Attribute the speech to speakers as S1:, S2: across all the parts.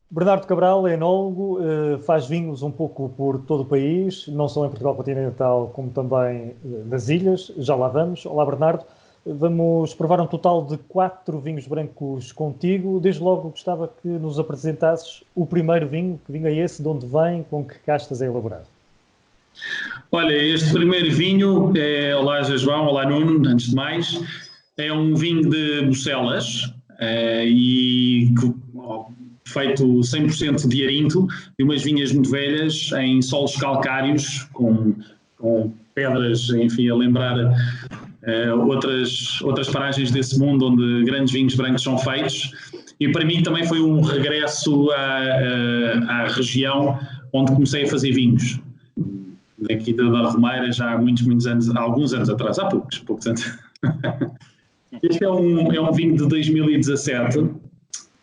S1: Bernardo Cabral é enólogo, faz vinhos um pouco por todo o país, não só em Portugal continental, como também nas ilhas. Já lá vamos. Olá, Bernardo. Vamos provar um total de 4 vinhos brancos contigo. Desde logo gostava que nos apresentasses o primeiro vinho. Que vinho é esse? De onde vem? Com que castas é elaborado?
S2: Olha, este primeiro vinho, olá João, olá Nuno, antes de mais, é um vinho de Bucelas feito 100% de Arinto, de umas vinhas muito velhas, em solos calcários, com pedras, enfim, a lembrar outras paragens desse mundo onde grandes vinhos brancos são feitos. E para mim também foi um regresso à região onde comecei a fazer vinhos. Na Quinta da Romeira já há muitos anos, há alguns anos atrás, há poucos anos. Este é um vinho de 2017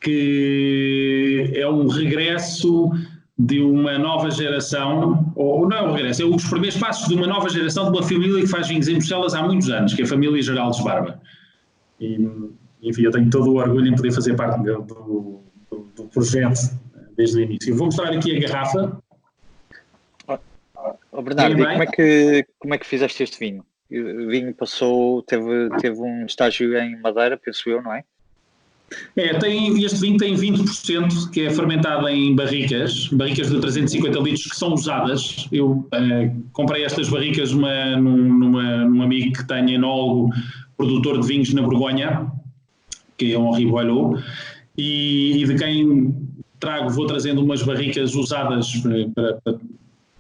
S2: que é um regresso de uma nova geração, ou não é um regresso, é os primeiros passos de uma nova geração de uma família que faz vinhos em Bruxelas há muitos anos, que é a família Geraldes Barba. E, enfim, eu tenho todo o orgulho em poder fazer parte do projeto desde o início. Eu vou mostrar aqui a garrafa.
S3: Bernardo, como é que fizeste este vinho? O vinho teve um estágio em madeira, penso eu, não é?
S2: Este vinho tem 20% que é fermentado em barricas de 350 litros que são usadas. Eu comprei estas barricas num amigo que tem enólogo, produtor de vinhos na Borgonha, que é Henri Boileau, e de quem vou trazendo umas barricas usadas para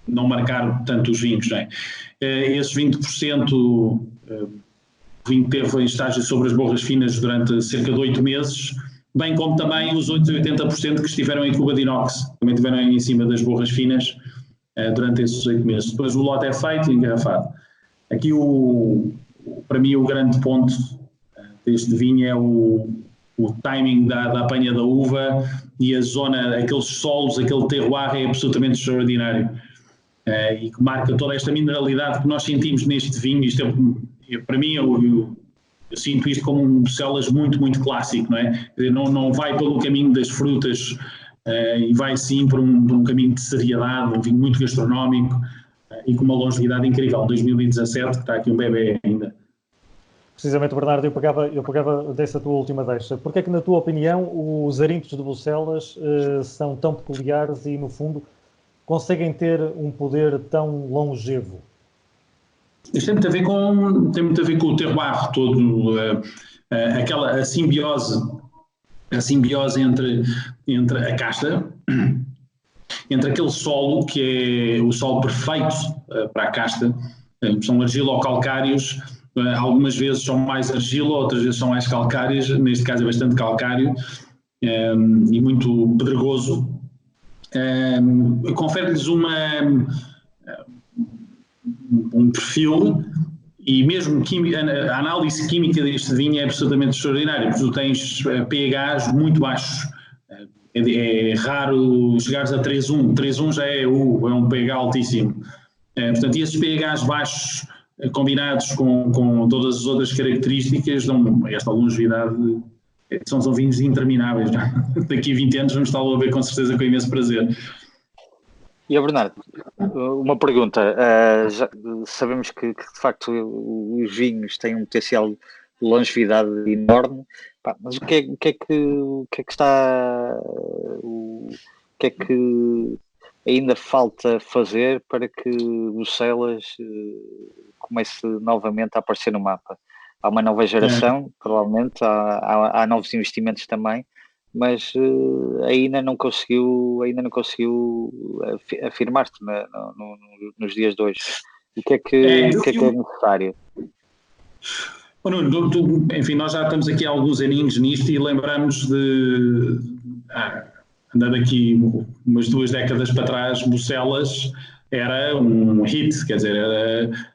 S2: não marcar tanto os vinhos, não é? Esses 20%, o vinho teve em estágio sobre as borras finas durante cerca de 8 meses, bem como também os 80% que estiveram em cuba de inox, também estiveram em cima das borras finas durante esses 8 meses. Depois o lote é feito e engarrafado. Aqui, para mim, o grande ponto deste vinho é o timing da apanha da uva e a zona, aqueles solos, aquele terroir é absolutamente extraordinário. E que marca toda esta mineralidade que nós sentimos neste vinho. Isto para mim, eu sinto isto como um Bucelas muito, muito clássico, não é? Não vai pelo caminho das frutas e vai sim por um caminho de seriedade, um vinho muito gastronómico e com uma longevidade incrível. 2017, que está aqui um bebê ainda.
S1: Precisamente, Bernardo, eu pegava dessa tua última deixa. Porque é que, na tua opinião, os arintos de Bucelas são tão peculiares e, no fundo, conseguem ter um poder tão longevo?
S2: Isto tem muito a ver com o terroir todo, a simbiose entre a casta, entre aquele solo que é o solo perfeito para a casta, são argilo-calcários, algumas vezes são mais argila, outras vezes são mais calcárias, neste caso é bastante calcário e muito pedregoso. Confere-lhes um perfil e mesmo a análise química deste vinho é absolutamente extraordinária, porque tu tens pHs muito baixos. É raro chegares a 3,1. 3,1 já é um pH altíssimo. Portanto, esses pHs baixos combinados com todas as outras características dão esta longevidade. São vinhos intermináveis. Daqui a 20 anos vamos estar a ver com certeza com imenso prazer.
S3: E Bernardo, uma pergunta. Sabemos que de facto os vinhos têm um potencial de longevidade enorme, mas o que é que ainda falta fazer para que Bucelas comece novamente a aparecer no mapa? Há uma nova geração, provavelmente, há novos investimentos também, mas ainda não conseguiu afirmar-te nos dias de hoje. O que é que é necessário?
S2: Nuno, enfim, nós já estamos aqui há alguns aninhos nisto e lembramos de andando aqui umas 2 décadas para trás, Bucelas era um hit, quer dizer,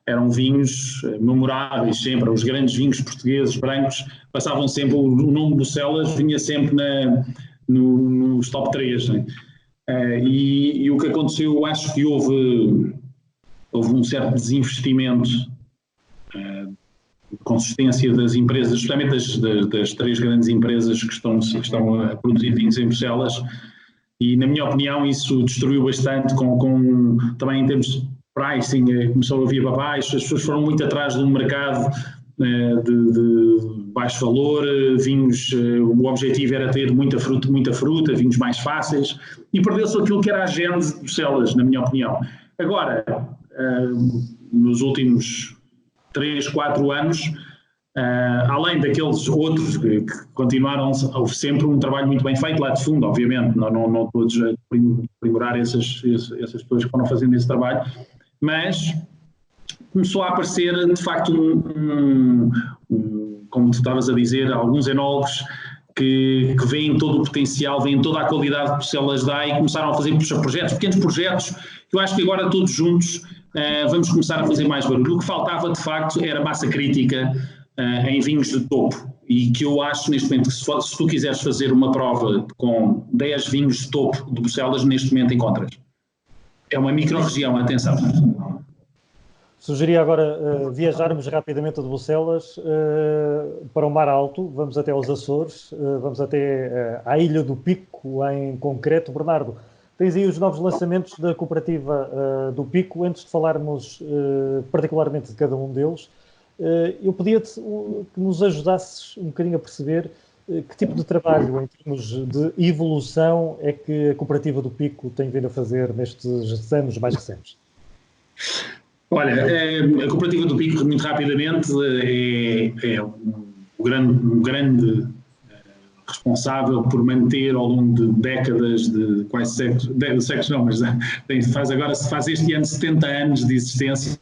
S2: eram vinhos memoráveis sempre, os grandes vinhos portugueses brancos passavam sempre, o nome Bucelas vinha sempre nos top 3, né? E o que aconteceu, acho que houve um certo desinvestimento de consistência das empresas, especialmente das 3 grandes empresas que estão a produzir vinhos em Bucelas, e na minha opinião isso destruiu bastante também em termos de pricing, começou a vir para baixo, as pessoas foram muito atrás de um mercado de baixo valor, vinhos, o objetivo era ter muita fruta, vinhos mais fáceis, e perdeu-se aquilo que era a gênese de Bucelas, na minha opinião. Agora, nos últimos 3, 4 anos, além daqueles outros que continuaram, houve sempre um trabalho muito bem feito lá de fundo, obviamente, não todos a aprimorar essas pessoas que foram fazendo esse trabalho, mas começou a aparecer, de facto, como tu estavas a dizer, alguns enólogos que veem todo o potencial, veem toda a qualidade que Bucelas dá e começaram a fazer projetos, pequenos projetos, que eu acho que agora todos juntos vamos começar a fazer mais barulho. O que faltava, de facto, era massa crítica em vinhos de topo, e que eu acho neste momento que se tu quiseres fazer uma prova com 10 vinhos de topo de Bucelas, neste momento encontras. É uma micro-região, atenção.
S1: Sugeria agora viajarmos rapidamente de Bucelas para o Mar Alto, vamos até aos Açores, vamos até à Ilha do Pico, em concreto. Bernardo, tens aí os novos lançamentos da cooperativa do Pico. Antes de falarmos particularmente de cada um deles, eu pedia-te que nos ajudasses um bocadinho a perceber que tipo de trabalho, em termos de evolução, é que a cooperativa do Pico tem vindo a fazer nestes anos mais recentes.
S2: Olha, a cooperativa do Pico, muito rapidamente, é o grande responsável por manter ao longo de décadas, de quase séculos não, mas faz este ano 70 anos de existência,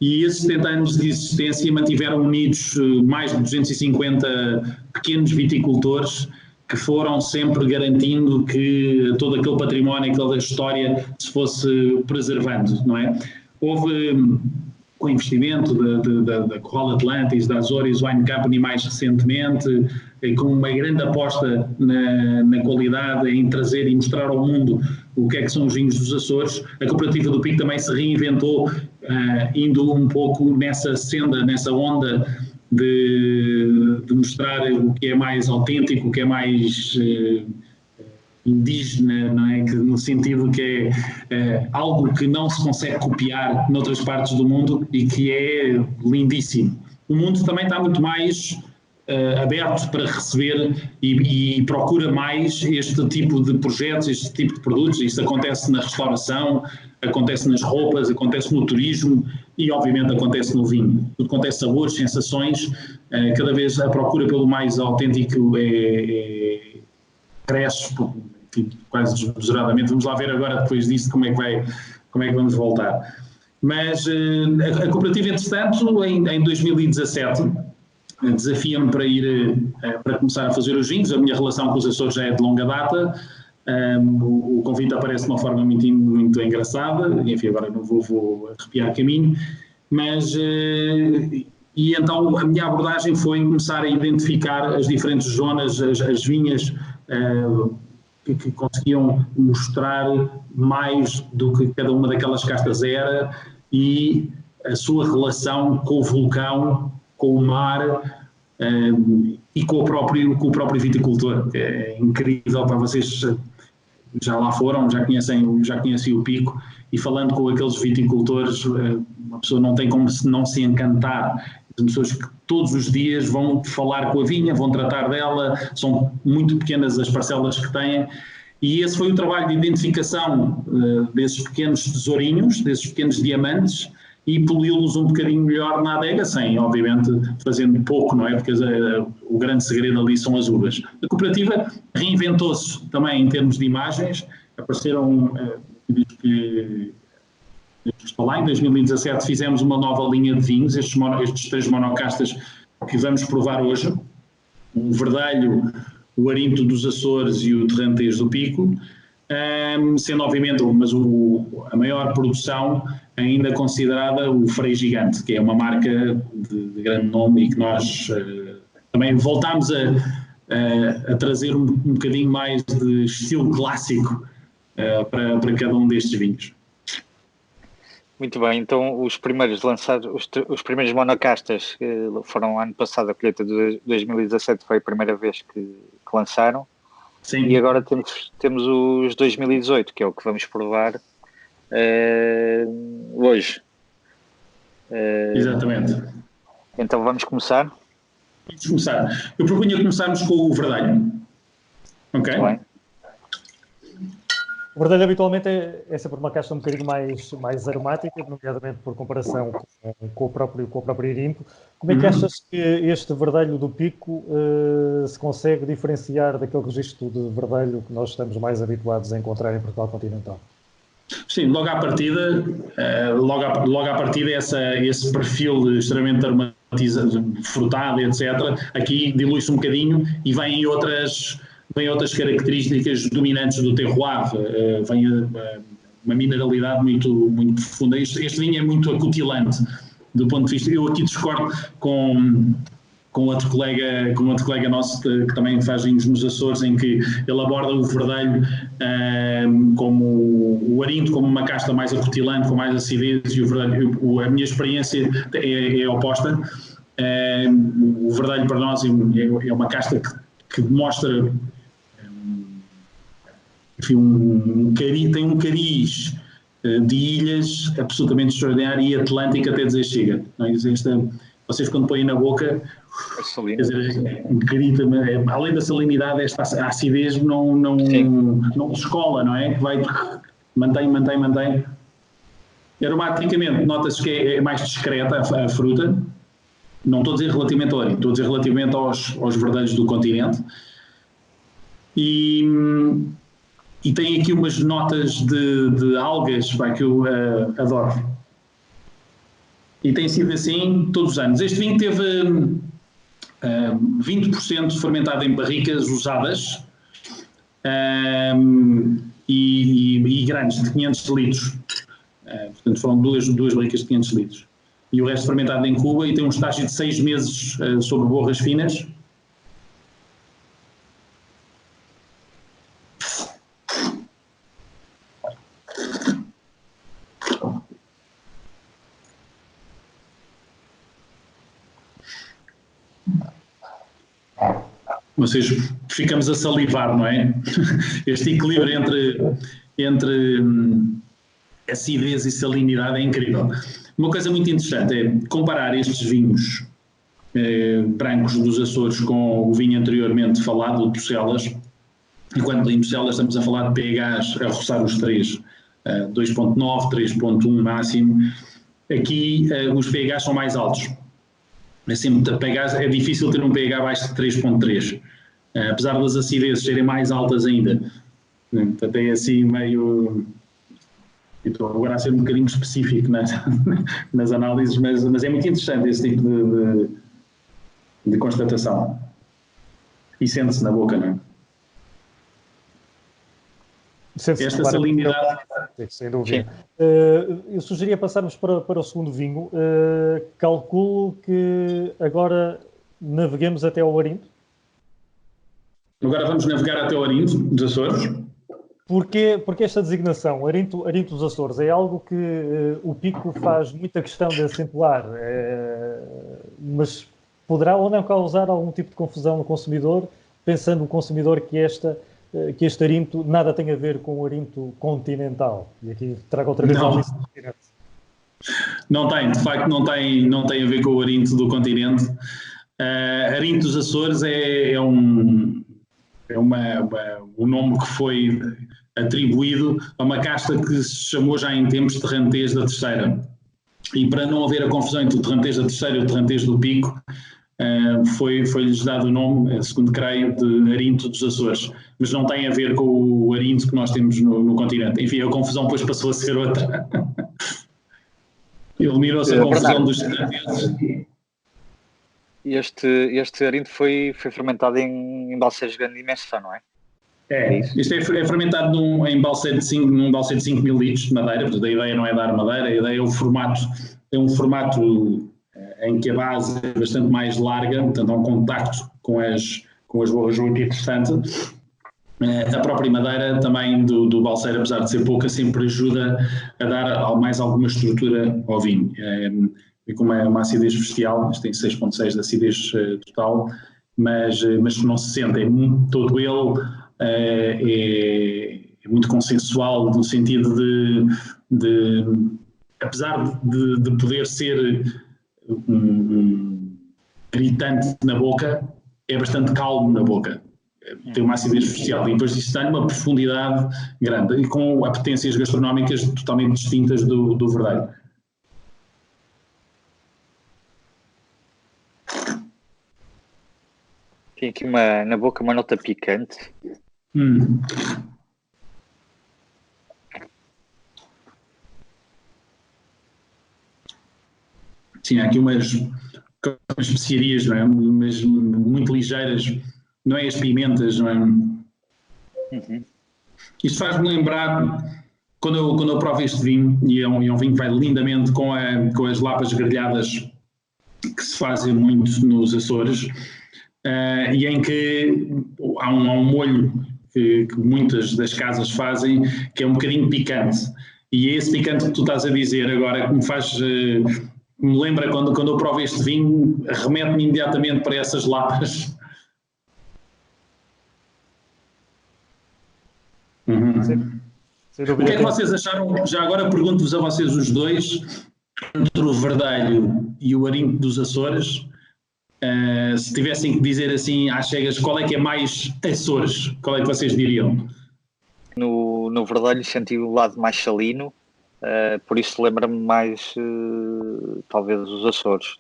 S2: e esses 70 anos de existência mantiveram unidos mais de 250 pequenos viticultores que foram sempre garantindo que todo aquele património, aquela história se fosse preservando, não é? Houve com investimento da Corral Atlantis, da Azores Wine Company mais recentemente, com uma grande aposta na qualidade, em trazer e mostrar ao mundo o que é que são os vinhos dos Açores. A cooperativa do Pico também se reinventou, indo um pouco nessa senda, nessa onda de mostrar o que é mais autêntico, o que é mais indígena, não é? Que, no sentido que é algo que não se consegue copiar noutras partes do mundo e que é lindíssimo. O mundo também está muito mais aberto para receber e procura mais este tipo de projetos, este tipo de produtos. Isso acontece na restauração, acontece nas roupas, acontece no turismo e obviamente acontece no vinho. Tudo acontece, sabores, sensações, cada vez a procura pelo mais autêntico cresce, enfim, quase desmesuradamente. Vamos lá ver agora, depois disso, como é que vamos voltar. Mas a cooperativa, entretanto, em 2017, desafia-me para começar a fazer os vinhos. A minha relação com os Açores já é de longa data. O convite aparece de uma forma muito, muito engraçada. Enfim, agora não vou arrepiar caminho. Mas, e então a minha abordagem foi começar a identificar as diferentes zonas, as vinhas que conseguiam mostrar mais do que cada uma daquelas castas era e a sua relação com o vulcão, com o mar e com o próprio viticultor. É incrível, para vocês já lá foram, já conhecem o Pico, e falando com aqueles viticultores, uma pessoa não tem como não se encantar. São pessoas que todos os dias vão falar com a vinha, vão tratar dela, são muito pequenas as parcelas que têm, e esse foi o trabalho de identificação desses pequenos tesourinhos, desses pequenos diamantes, e poli-los um bocadinho melhor na adega, sem, obviamente, fazendo pouco, não é? Porque o grande segredo ali são as uvas. A cooperativa reinventou-se também em termos de imagens, apareceram, em 2017 fizemos uma nova linha de vinhos, estes 3 monocastas que vamos provar hoje, o Verdelho, o Arinto dos Açores e o Terrantez do Pico, sendo obviamente, mas a maior produção ainda considerada o Frei Gigante, que é uma marca de grande nome e que nós também voltámos a trazer um bocadinho mais de estilo clássico para cada um destes vinhos.
S3: Muito bem, então os primeiros lançados, os primeiros monocastas foram ano passado, a colheita de 2017 foi a primeira vez que lançaram.
S2: Sim.
S3: E agora temos os 2018, que é o que vamos provar hoje.
S2: Exatamente.
S3: Então vamos começar?
S2: Vamos começar. Eu propunha começarmos com o Verdelho. Ok?
S3: Muito bem.
S1: O verdelho habitualmente é sempre uma casta um bocadinho mais aromática, nomeadamente por comparação com o próprio Irinto. Como é que achas que este verdelho do Pico se consegue diferenciar daquele registro de verdelho que nós estamos mais habituados a encontrar em Portugal continental?
S2: Sim, logo à partida, esse perfil extremamente aromatizado, frutado, etc., aqui dilui-se um bocadinho e vêm outras características dominantes do terroir, vem uma mineralidade muito, muito profunda. Este vinho é muito acutilante do ponto de vista. Eu aqui discordo com outro colega nosso que também faz vinhos nos Açores, em que ele aborda o verdelho como o Arinto como uma casta mais acutilante, com mais acidez, e o verdelho, a minha experiência é oposta. O verdelho para nós é uma casta que demonstra, enfim, tem um cariz de ilhas absolutamente extraordinário, e Atlântico até dizer chega. Não é? Vocês quando põem na boca, quer dizer, grita, além da salinidade, esta acidez não descola, não é? Vai, mantém. Aromaticamente, nota-se que é mais discreta a fruta. Não estou a dizer relativamente ao Arinto, estou a dizer relativamente aos verdelhos do continente. E tem aqui umas notas de algas que eu adoro. E tem sido assim todos os anos. Este vinho teve 20% fermentado em barricas usadas e grandes, de 500 litros. Portanto, foram duas barricas de 500 litros. E o resto fermentado em Cuba, e tem um estágio de 6 meses sobre borras finas. Vocês ficamos a salivar, não é? Este equilíbrio entre acidez e salinidade é incrível. Uma coisa muito interessante é comparar estes vinhos brancos dos Açores com o vinho anteriormente falado, o Bucelas. E quando em Bucelas estamos a falar de pHs a roçar os 3, 2.9, 3.1 máximo. Aqui os pHs são mais altos. É difícil ter um pH abaixo de 3.3, apesar das acidezes serem mais altas ainda. Portanto, é assim meio... Estou agora a ser um bocadinho específico nas análises, mas é muito interessante esse tipo de constatação. E sente-se na boca, não é? Esta salinidade...
S1: Sem dúvida. Eu sugeria passarmos para o segundo vinho. Calculo que agora naveguemos até ao Arinto.
S2: Agora vamos navegar até o Arinto dos Açores.
S1: Porque esta designação, Arinto dos Açores, é algo que o Pico faz muita questão de acentuar, mas poderá ou não causar algum tipo de confusão no consumidor, pensando o consumidor que este Arinto nada tem a ver com o Arinto continental. E aqui trago outra vez a lista do continente.
S2: Não tem, de facto não tem a ver com o Arinto do continente. Arinto dos Açores é um nome que foi atribuído a uma casta que se chamou já em tempos Terrantez da Terceira. E para não haver a confusão entre o Terrantez da Terceira e o Terrantez do Pico, foi-lhes dado o nome, segundo creio, de Arinto dos Açores. Mas não tem a ver com o Arinto que nós temos no continente. Enfim, a confusão depois passou a ser outra. Eliminou-se a confusão dos terranteses.
S3: Este Arinto foi fermentado em balseiros de grande dimensão, não é?
S2: Isto é fermentado num balseiro de 5 mil litros de madeira. Portanto, a ideia não é dar madeira, a ideia é um formato em que a base é bastante mais larga, portanto há um contacto com as borras muito interessante. A própria madeira também do balseiro, apesar de ser pouca, sempre ajuda a dar mais alguma estrutura ao vinho. É com uma acidez bestial, isto tem 6.6 de acidez total, mas não se sente, é todo ele é muito consensual, no sentido de apesar de poder ser gritante na boca, é bastante calmo na boca. Tem uma acidez especial e depois isso tem uma profundidade grande e com apetências gastronómicas totalmente distintas do verdelho.
S3: Tem aqui na boca uma nota picante.
S2: Sim, há aqui umas especiarias, não é? Mas muito ligeiras, não é? As pimentas, não é? Isto faz-me lembrar, quando eu provo este vinho, e é um vinho que vai lindamente com as lapas grelhadas que se fazem muito nos Açores, e em que há um molho que muitas das casas fazem, que é um bocadinho picante. E é esse picante que tu estás a dizer agora que me faz... me lembra quando eu provo este vinho, remete-me imediatamente para essas lapas. O que é que vocês acharam? Já agora pergunto-vos a vocês os dois, entre o verdelho e o arinto dos Açores, se tivessem que dizer assim às cegas, qual é que é mais Açores? Qual é que vocês diriam?
S3: No verdelho senti o lado mais salino, por isso lembra-me mais talvez os Açores.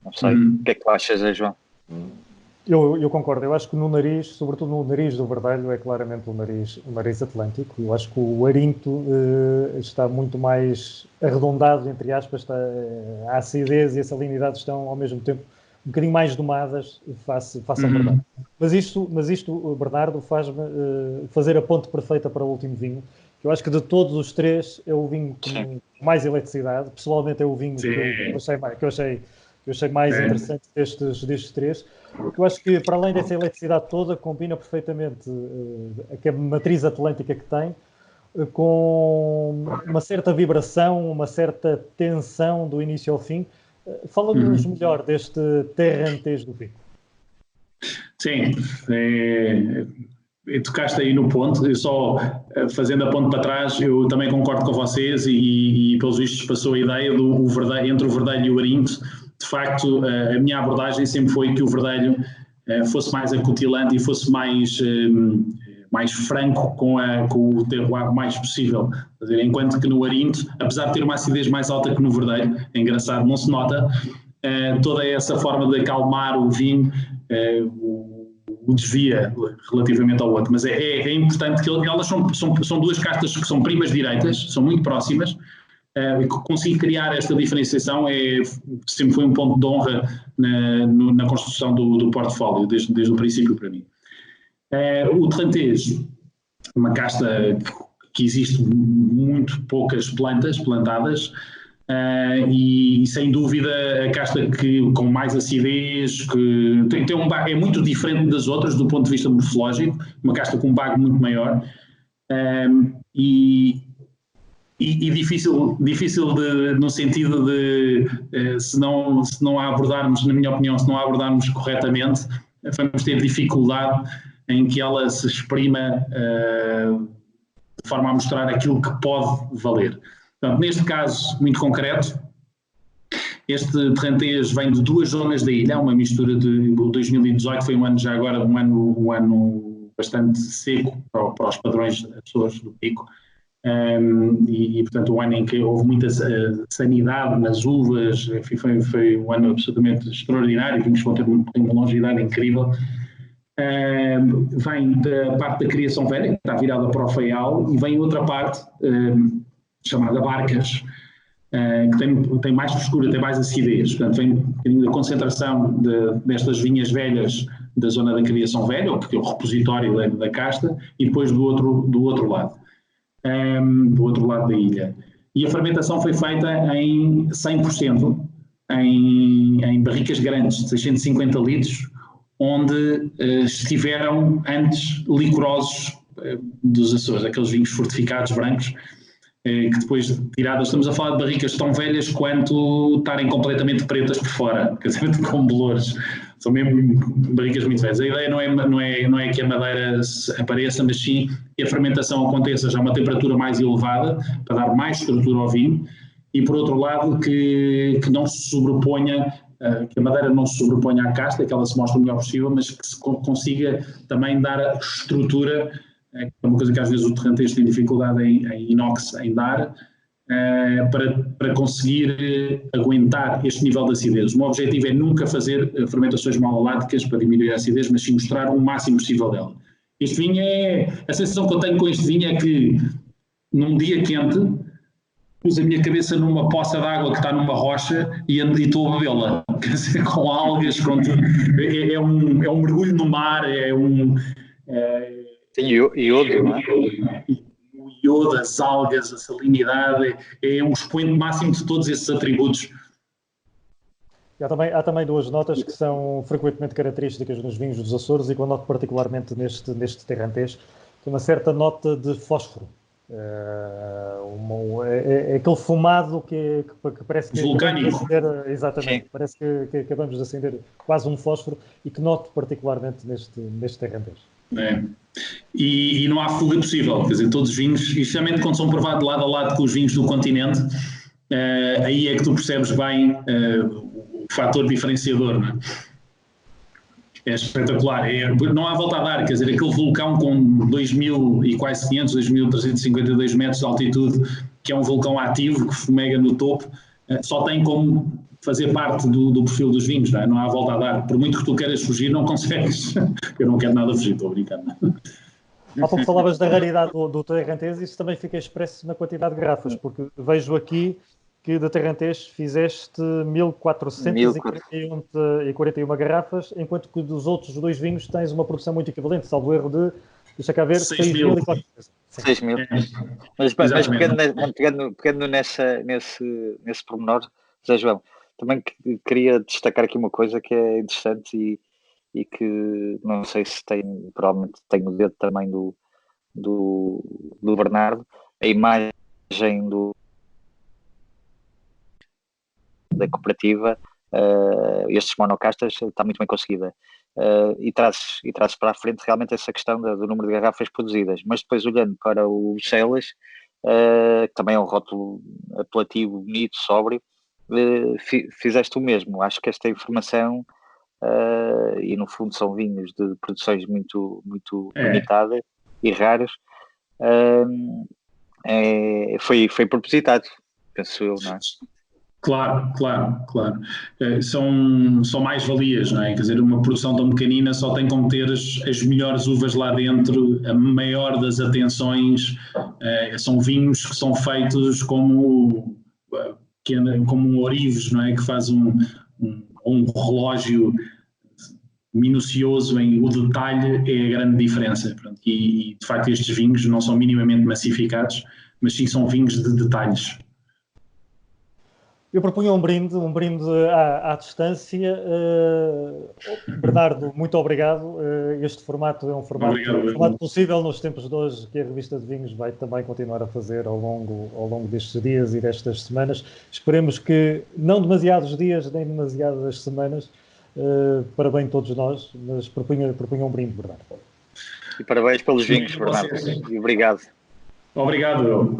S3: Não sei, o que é que tu achas, João?
S1: Eu concordo, eu acho que no nariz, sobretudo no nariz do verdelho, é claramente o nariz atlântico. Eu acho que o arinto está muito mais arredondado, entre aspas, a acidez e a salinidade estão ao mesmo tempo um bocadinho mais domadas face ao verdelho. Mas isto, Bernardo, faz-me fazer a ponte perfeita para o último vinho. Eu acho que de todos os três é o vinho com mais eletricidade. Pessoalmente é o vinho que eu achei mais interessante destes três. Porque eu acho que, para além dessa eletricidade toda, combina perfeitamente a matriz atlântica que tem com uma certa vibração, uma certa tensão do início ao fim. Fala-nos melhor deste Terrantez do Pico.
S2: Sim, tocaste aí no ponto. Eu só fazendo a ponte para trás, eu também concordo com vocês e pelos vistos passou a ideia entre o verdelho e o arinto. De facto, a minha abordagem sempre foi que o verdelho fosse mais acutilante e fosse mais franco com o terroir mais possível. Enquanto que no arinto, apesar de ter uma acidez mais alta que no verdelho, é engraçado, não se nota, toda essa forma de acalmar o vinho o desvia relativamente ao outro. Mas é importante que elas são duas castas que são primas direitas, são muito próximas. Conseguir criar esta diferenciação sempre foi um ponto de honra na construção do portfólio, desde o princípio para mim. O Terrantez, uma casta que existe muito poucas plantas plantadas, e sem dúvida a casta com mais acidez, que é muito diferente das outras do ponto de vista morfológico, uma casta com um bago muito maior, e difícil no sentido de se não a abordarmos, na minha opinião, se não a abordarmos corretamente, vamos ter dificuldade em que ela se exprima de forma a mostrar aquilo que pode valer. Portanto, neste caso muito concreto, este Terrantez vem de duas zonas da ilha, uma mistura de 2018, foi um ano já agora, um ano bastante seco para os padrões Açores do Pico. E portanto um ano em que houve muita sanidade nas uvas, foi um ano absolutamente extraordinário, vimos que ter uma longevidade incrível. Vem da parte da criação velha, que está virada para o feial, e vem outra parte chamada Barcas, que tem mais frescura, tem mais acidez. Portanto, vem um bocadinho da concentração destas vinhas velhas da zona da criação velha, que é o repositório da casta, e depois do outro lado. Do outro lado da ilha. E a fermentação foi feita em 100%, em barricas grandes, de 650 litros, onde estiveram antes licorosos dos Açores, aqueles vinhos fortificados brancos, que depois tiradas, estamos a falar de barricas tão velhas quanto estarem completamente pretas por fora, quer dizer, com bolores. Ou São mesmo barricas muito velhas. A ideia não é que a madeira apareça, mas sim que a fermentação aconteça já a uma temperatura mais elevada, para dar mais estrutura ao vinho, e por outro lado que não se sobreponha, que a madeira não se sobreponha à casta, que ela se mostre o melhor possível, mas que se consiga também dar estrutura, que é uma coisa que às vezes o terrantês tem dificuldade em inox em dar, para conseguir aguentar este nível de acidez. O meu objetivo é nunca fazer fermentações maloláticas para diminuir a acidez, mas sim mostrar o máximo possível dela. Este vinho a sensação que eu tenho com este vinho é que num dia quente pus a minha cabeça numa poça de água que está numa rocha e estou a bebê-la, com algas, é um mergulho no mar,
S3: Tem iodo, não é?
S2: O iodo, as algas, a salinidade, é um expoente máximo de todos esses atributos.
S1: Há também duas notas que são frequentemente características nos vinhos dos Açores e que eu noto particularmente neste terrantês, que é uma certa nota de fósforo. É aquele fumado que parece que
S2: vulcânico.
S1: Acender, exatamente, sim. Parece que acabamos de acender quase um fósforo e que noto particularmente neste terrantês.
S2: E não há fuga possível, quer dizer, todos os vinhos, especialmente quando são provados lado a lado com os vinhos do continente, aí é que tu percebes bem o fator diferenciador, não é? É espetacular, não há volta a dar, quer dizer, aquele vulcão com 2.000 e quase 500, 2.352 metros de altitude, que é um vulcão ativo, que fumega no topo, só tem como fazer parte do perfil dos vinhos, não é? Não há volta a dar. Por muito que tu queiras fugir, não consegues. Eu não quero nada fugir, estou brincando.
S1: Há pouco falavas da raridade do terrantês, isso também fica expresso na quantidade de garrafas, porque vejo aqui que de terrantês fizeste 1.441 garrafas, enquanto que dos outros dois vinhos tens uma produção muito equivalente, salvo erro de, deixa cá ver, 6.400.
S3: 6.000. Mas pegando nesse pormenor, José João, também queria destacar aqui uma coisa que é interessante e que não sei se provavelmente tem o dedo também do Bernardo, a imagem da cooperativa, estes monocastas, está muito bem conseguida. E traz para a frente realmente essa questão do número de garrafas produzidas. Mas depois, olhando para o Celas, que também é um rótulo apelativo, bonito, sóbrio, fizeste o mesmo. Acho que esta informação, e no fundo são vinhos de produções muito, muito limitadas e raras, foi propositado, penso eu, não é?
S2: Claro. São mais-valias, não é? Quer dizer, uma produção tão pequenina só tem como ter as melhores uvas lá dentro, a maior das atenções. São vinhos que são feitos como um ourives, não é? Que faz um relógio minucioso em o detalhe é a grande diferença. Pronto. E de facto estes vinhos não são minimamente massificados, mas sim são vinhos de detalhes.
S1: Eu propunha um brinde à distância. Bernardo, muito obrigado. Este formato é um formato possível nos tempos de hoje, que a revista de vinhos vai também continuar a fazer ao longo destes dias e destas semanas. Esperemos que não demasiados dias nem demasiadas semanas, para bem de todos nós, mas propunha um brinde, Bernardo.
S3: E parabéns pelos vinhos, Bernardo. E obrigado.
S2: Obrigado eu.